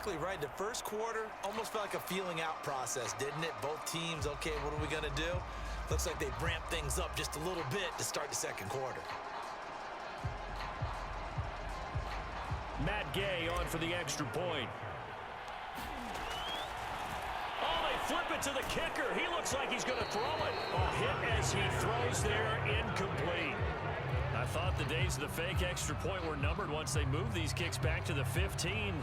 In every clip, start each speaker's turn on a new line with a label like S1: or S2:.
S1: exactly right. The first quarter almost felt like a feeling out process, didn't it? Both teams, okay, what are we going to do? Looks like they ramped things up just a little bit to start the second quarter.
S2: Matt Gay on for the extra point. Oh, they flip it to the kicker. He looks like he's going to throw it. A hit as he throws there, incomplete. I thought the days of the fake extra point were numbered once they moved these kicks back to the 15.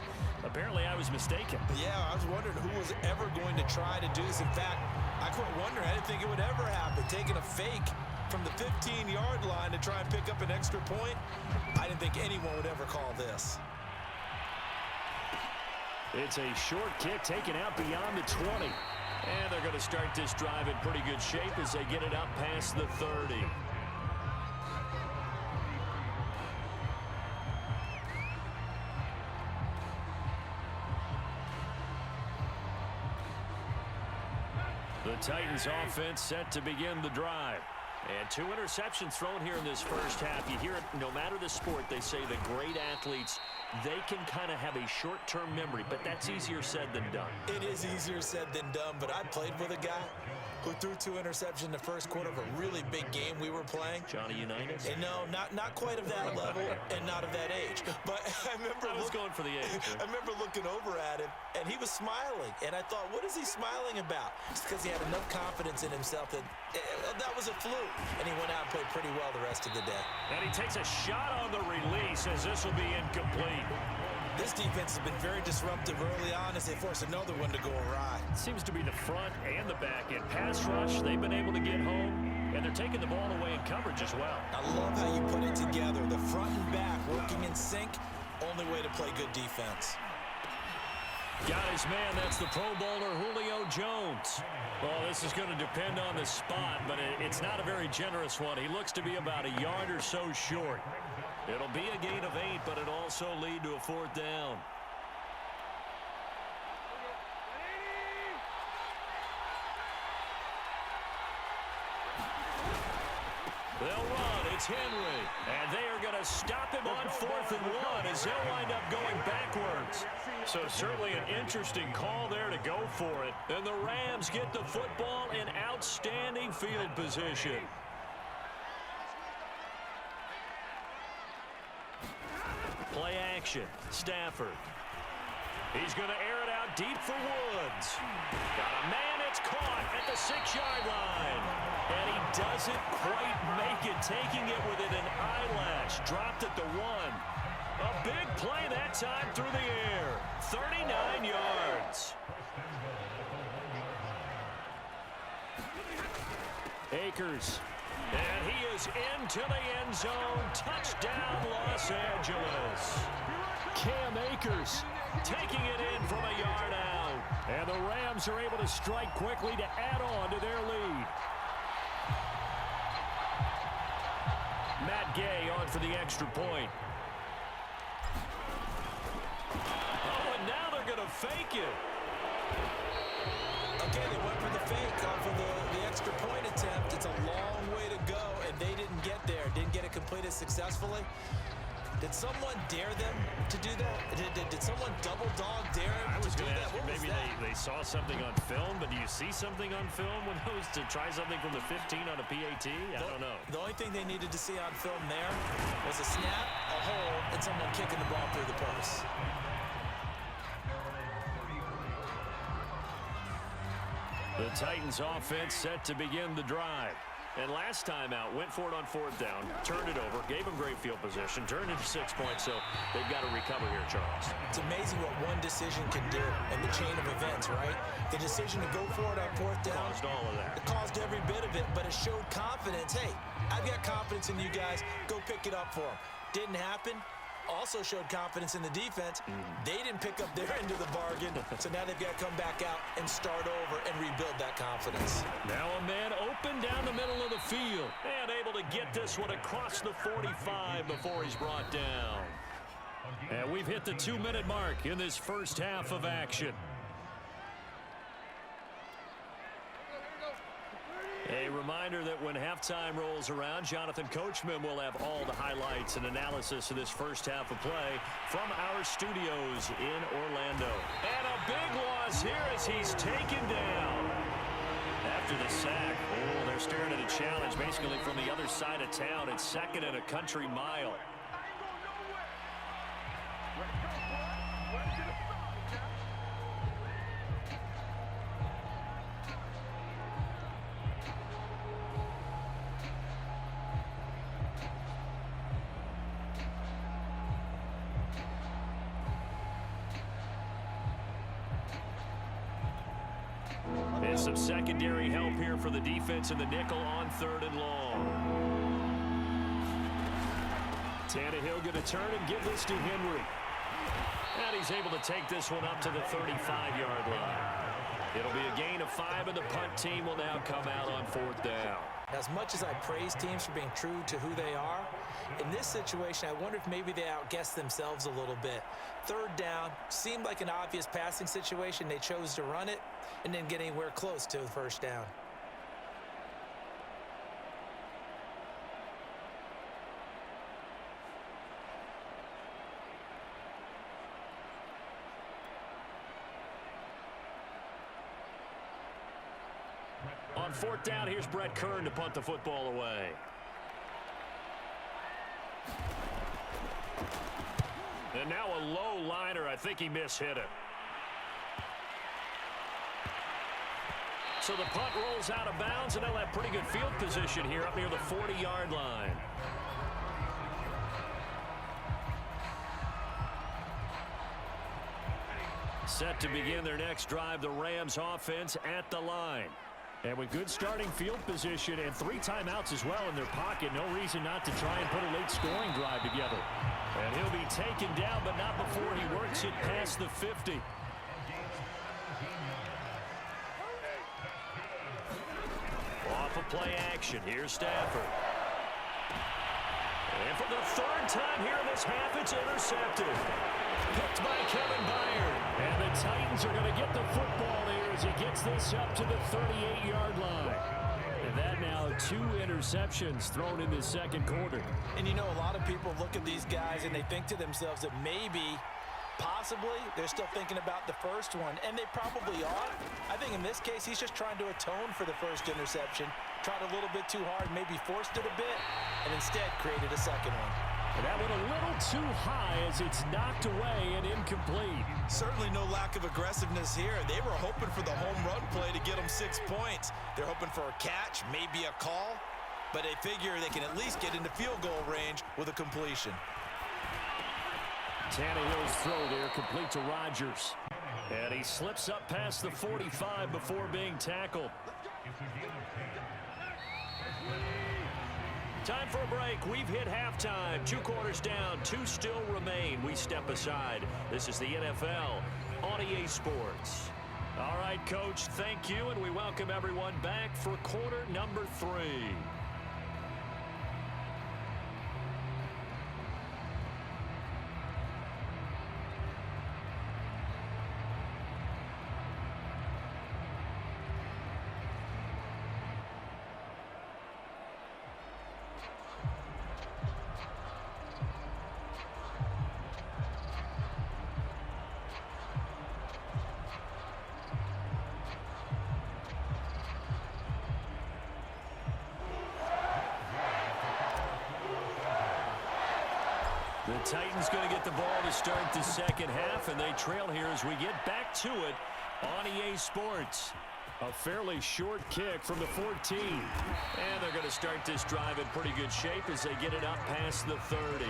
S2: Apparently, I was mistaken.
S1: Yeah, I was wondering who was ever going to try to do this. In fact, I quit wondering. I didn't think it would ever happen. Taking a fake from the 15-yard line to try and pick up an extra point, I didn't think anyone would ever call this.
S2: It's a short kick taken out beyond the 20. And they're going to start this drive in pretty good shape as they get it up past the 30. The Titans offense set to begin the drive. And 2 interceptions thrown here in this first half. You hear it, no matter the sport, they say the great athletes, they can kind of have a short-term memory, but that's easier said than done.
S1: It is easier said than done, but I played with a guy who threw 2 interceptions in the first quarter of a really big game we were playing.
S2: Johnny Unitas?
S1: And no, not quite of that level and not of that age. But I was
S2: going for the age.
S1: I remember looking over at him, and he was smiling. And I thought, what is he smiling about? It's because he had enough confidence in himself that that was a fluke. And he went out and played pretty well the rest of the day.
S2: And he takes a shot on the release as this will be incomplete.
S1: This defense has been very disruptive early on as they force another one to go awry.
S2: Seems to be the front and the back end. Pass rush, they've been able to get home, and they're taking the ball away in coverage as well.
S1: I love how you put it together. The front and back working in sync, only way to play good defense.
S2: Got his man, that's the Pro Bowler Julio Jones. Well, this is going to depend on the spot, but it's not a very generous one. He looks to be about a yard or so short. It'll be a gain of 8, but it'll also lead to a 4th down. They'll run. It's Henry. And they are going to stop him on 4th and 1 as they'll wind up going backwards. So certainly an interesting call there to go for it. And the Rams get the football in outstanding field position. Play action. Stafford. He's going to air it out deep for Woods. Got a man. It's caught at the 6-yard line. And he doesn't quite make it, taking it within an eyelash. Dropped at the 1. A big play that time through the air. 39 yards. Akers. And he is into the end zone. Touchdown, Los Angeles. Cam Akers taking it in from a yard out. And the Rams are able to strike quickly to add on to their lead. Matt Gay on for the extra point. Oh, and now they're going to fake it.
S1: Okay, they went for the fake off of the extra point attempt. It's a long way to go, and they didn't get there. Didn't get it completed successfully. Did someone dare them to do that? Did someone double dog dare them to do that?
S2: Maybe they saw something on film, but do you see something on film when those to try something from the 15 on a PAT? I don't know.
S1: The only thing they needed to see on film there was a snap, a hole, and someone kicking the ball through the post.
S2: The Titans offense set to begin the drive. And last time out, went for it on 4th down, turned it over, gave them great field position, turned into 6 points, so they've got to recover here, Charles.
S1: It's amazing what one decision can do in the chain of events, right? The decision to go for it on 4th down.
S2: Caused all of that.
S1: It caused every bit of it, but it showed confidence. Hey, I've got confidence in you guys. Go pick it up for them. Didn't happen. Also showed confidence in the defense. They didn't pick up their end of the bargain, so now they've got to come back out and start over and rebuild that confidence.
S2: Now a man open down the middle of the field and able to get this one across the 45 before he's brought down. And we've hit the 2-minute mark in this first half of action. A reminder that when halftime rolls around, Jonathan Coachman will have all the highlights and analysis of this first half of play from our studios in Orlando. is here as he's taken down. After the sack, they're staring at a challenge basically from the other side of town. It's second and a country mile. And some secondary help here for the defense in the nickel on 3rd and long. Tannehill going to turn and give this to Henry. And he's able to take this one up to the 35-yard line. It'll be a gain of 5, and the punt team will now come out on 4th down.
S1: As much as I praise teams for being true to who they are, in this situation, I wonder if maybe they outguessed themselves a little bit. 3rd down seemed like an obvious passing situation. They chose to run it and didn't get anywhere close to the 1st down.
S2: On 4th down, here's Brett Kern to punt the football away. And now a low liner. I think he mishit it. So the punt rolls out of bounds, and they'll have pretty good field position here up near the 40-yard line. Set to begin their next drive, the Rams offense at the line. And with good starting field position and 3 timeouts as well in their pocket, no reason not to try and put a late scoring drive together. And he'll be taken down, but not before he works it past the 50. Off of play action, here's Stafford. And for the 3rd time here in this half, it's intercepted. Picked by Kevin Byard. And the Titans are going to get the football here as he gets this up to the 38-yard line. And that now 2 interceptions thrown in this 2nd quarter.
S1: And you know, a lot of people look at these guys and they think to themselves that maybe, possibly, they're still thinking about the first one. And they probably are. I think in this case, he's just trying to atone for the 1st interception. Tried a little bit too hard, maybe forced it a bit, and instead created a 2nd one.
S2: And that one a little too high as it's knocked away and incomplete.
S1: Certainly no lack of aggressiveness here. They were hoping for the home run play to get them 6 points. They're hoping for a catch, maybe a call, but they figure they can at least get into field goal range with a completion.
S2: Tannehill's throw there complete to Rodgers. And he slips up past the 45 before being tackled. Time for a break. We've hit halftime. 2 quarters down. 2 still remain. We step aside. This is the NFL on EA Sports. All right, Coach, thank you, and we welcome everyone back for quarter number 3. The Titans going to get the ball to start the 2nd half, and they trail here as we get back to it on EA Sports. A fairly short kick from the 14. And they're going to start this drive in pretty good shape as they get it up past the 30.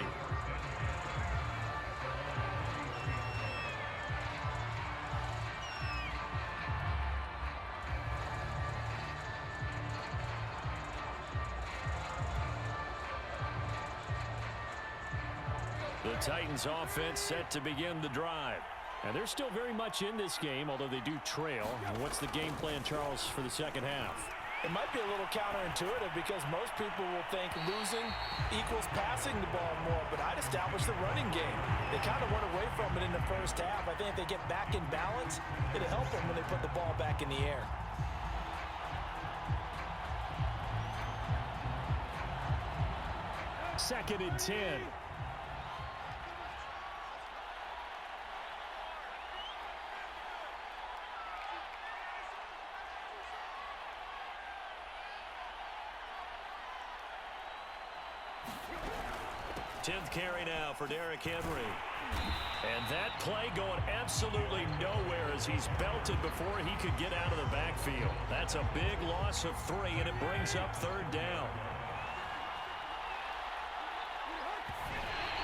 S2: The Titans offense set to begin the drive. And they're still very much in this game, although they do trail. And what's the game plan, Charles, for the 2nd half?
S1: It might be a little counterintuitive because most people will think losing equals passing the ball more, but I'd establish the running game. They kind of went away from it in the 1st half. I think if they get back in balance, it'll help them when they put the ball back in the air.
S2: Second and 10. 10th carry now for Derrick Henry. And that play going absolutely nowhere as he's belted before he could get out of the backfield. That's a big loss of 3, and it brings up 3rd down.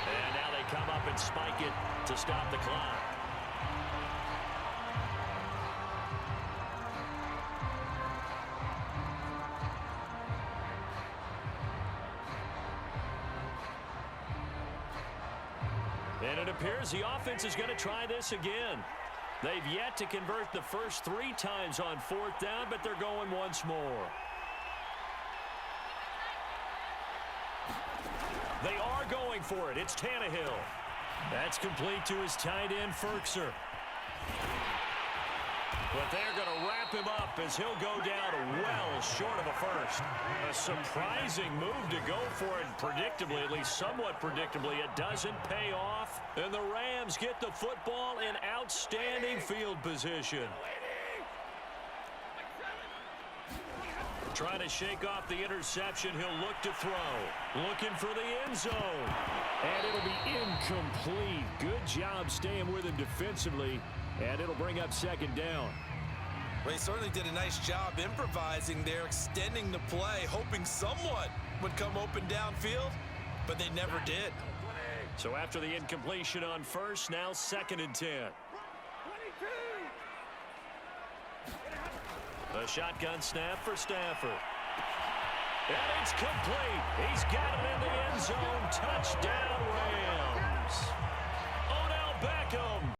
S2: And now they come up and spike it to stop the clock. And it appears the offense is going to try this again. They've yet to convert the first 3 times on 4th down, but they're going once more. They are going for it. It's Tannehill. That's complete to his tight end, Ferkser. But they're going to wrap him up as he'll go down well short of a first. A surprising move to go for it. Predictably, at least somewhat predictably, it doesn't pay off. And the Rams get the football in outstanding field position. Trying to shake off the interception. He'll look to throw. Looking for the end zone. And it'll be incomplete. Good job staying with him defensively. And it'll bring up 2nd down.
S1: Well, he certainly did a nice job improvising there, extending the play, hoping someone would come open downfield, but they never did.
S2: So after the incompletion on first, now 2nd and 10. A shotgun snap for Stafford. And it's complete. He's got it in the end zone. Touchdown, Rams. Odell Beckham.